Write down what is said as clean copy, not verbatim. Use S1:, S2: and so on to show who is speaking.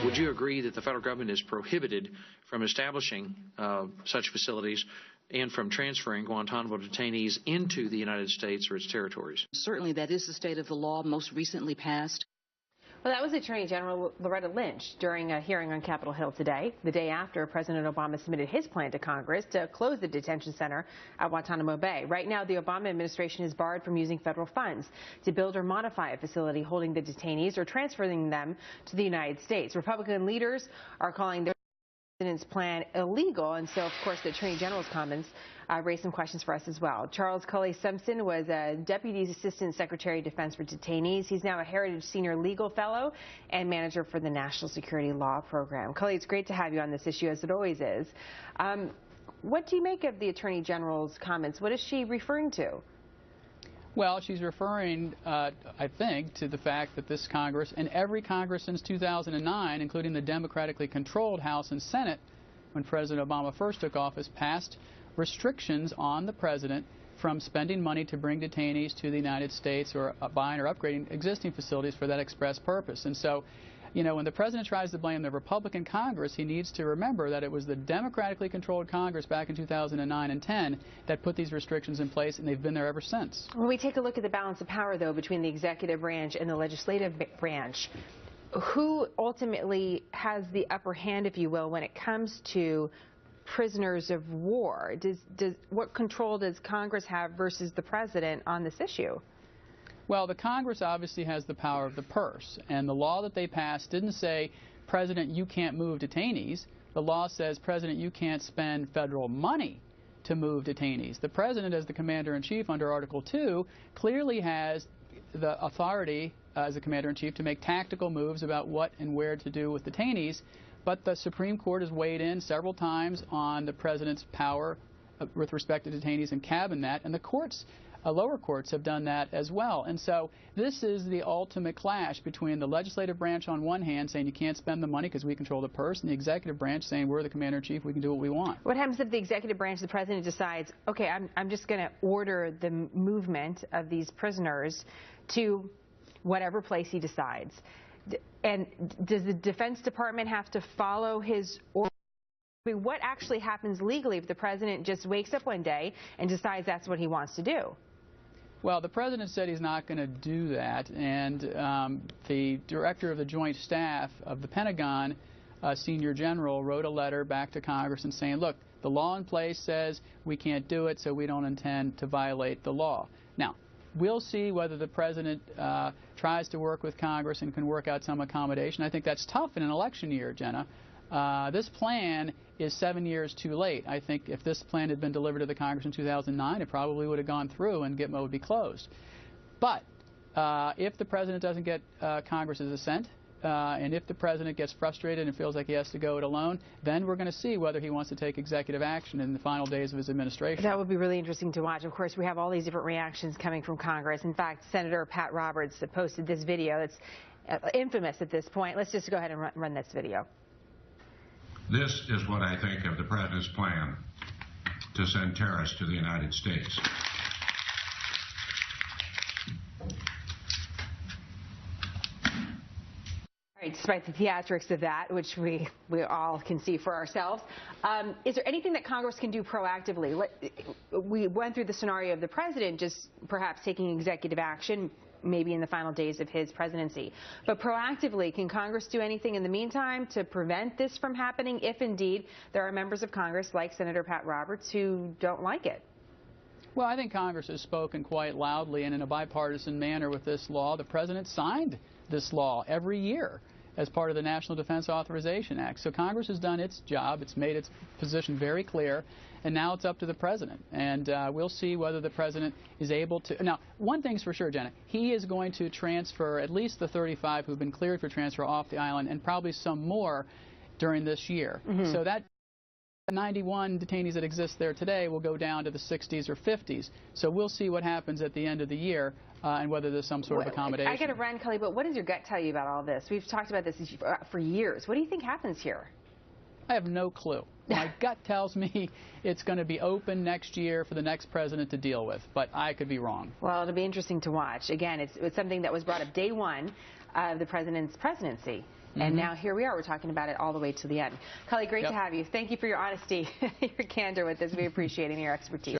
S1: Would you agree that the federal government is prohibited from establishing such facilities and from transferring Guantanamo detainees into the United States or its territories?
S2: Certainly, that is the state of the law most recently passed.
S3: Well, that was Attorney General Loretta Lynch during a hearing on Capitol Hill today, the day after President Obama submitted his plan to Congress to close the detention center at Guantanamo Bay. Right now, the Obama administration is barred from using federal funds to build or modify a facility holding the detainees or transferring them to the United States. Republican leaders are calling their president's plan illegal, and so, of course, the Attorney General's comments raised some questions for us as well. Charles Cully Stimson was a Deputy Assistant Secretary of Defense for Detainees. He's now a Heritage Senior Legal Fellow and Manager for the National Security Law Program. Cully, it's great to have you on this issue, as it always is. What do you make of the Attorney General's comments? What is she referring to?
S4: Well, she's referring, I think, to the fact that this Congress, and every Congress since 2009, including the democratically controlled House and Senate, when President Obama first took office, passed restrictions on the president from spending money to bring detainees to the United States or buying or upgrading existing facilities for that express purpose. And so, you know, when the president tries to blame the Republican Congress, he needs to remember that it was the democratically controlled Congress back in 2009 and 10 that put these restrictions in place, and they've been there ever since.
S3: When we take a look at the balance of power, though, between the executive branch and the legislative branch, who ultimately has the upper hand, if you will, when it comes to prisoners of war? What control does Congress have versus the president on this issue?
S4: Well, the Congress obviously has the power of the purse, and the law that they passed didn't say, President, you can't move detainees. The law says, President, you can't spend federal money to move detainees. The President, as the Commander-in-Chief under Article 2, clearly has the authority as a Commander-in-Chief to make tactical moves about what and where to do with detainees, but the Supreme Court has weighed in several times on the President's power with respect to detainees and cabin that, and the courts, lower courts, have done that as well. And so this is the ultimate clash between the legislative branch on one hand saying you can't spend the money because we control the purse, and the executive branch saying we're the Commander-in-Chief, we can do what we want.
S3: What happens if the executive branch, the president, decides, okay, I'm just going to order the movement of these prisoners to whatever place he decides? And does the Defense Department have to follow his order? I mean, what actually happens legally if the president just wakes up one day and decides that's what he wants to do?
S4: Well, the president said he's not going to do that, and the director of the Joint Staff of the Pentagon, senior general, wrote a letter back to Congress and saying, look, the law in place says we can't do it, so we don't intend to violate the law. Now, we'll see whether the president tries to work with Congress and can work out some accommodation. I think that's tough in an election year, Jenna. This plan is 7 years too late. I think if this plan had been delivered to the Congress in 2009, it probably would have gone through and Gitmo would be closed. But if the president doesn't get Congress's assent, and if the president gets frustrated and feels like he has to go it alone, then we're going to see whether he wants to take executive action in the final days of his administration.
S3: That would be really interesting to watch. Of course, we have all these different reactions coming from Congress. In fact, Senator Pat Roberts posted this video. It's infamous at this point. Let's just go ahead and run this video.
S5: This is what I think of the president's plan to send terrorists to the United States.
S3: Despite the theatrics of that, which we all can see for ourselves, is there anything that Congress can do proactively? We went through the scenario of the president just perhaps taking executive action, maybe in the final days of his presidency. But proactively, can Congress do anything in the meantime to prevent this from happening if indeed there are members of Congress like Senator Pat Roberts who don't like it?
S4: Well, I think Congress has spoken quite loudly and in a bipartisan manner with this law. The president signed this law every year as part of the National Defense Authorization Act. So Congress has done its job. It's made its position very clear. And now it's up to the president. And we'll see whether the president is able to. Now, one thing's for sure, Jenna. He is going to transfer at least the 35 who've been cleared for transfer off the island, and probably some more during this year.
S3: Mm-hmm.
S4: So that 91 detainees that exist there today will go down to the 60s or 50s. So we'll see what happens at the end of the year and whether there's some sort of accommodation.
S3: I got to run, Cully, but what does your gut tell you about all this? We've talked about this for years. What do you think happens here?
S4: I have no clue. My gut tells me it's going to be open next year for the next president to deal with, but I could be wrong.
S3: Well, it'll be interesting to watch. Again, it's something that was brought up day one of the president's presidency. And now here we are. We're talking about it all the way to the end. Cully, great to have you. Thank you for your honesty, your candor with this. We appreciate it and your expertise.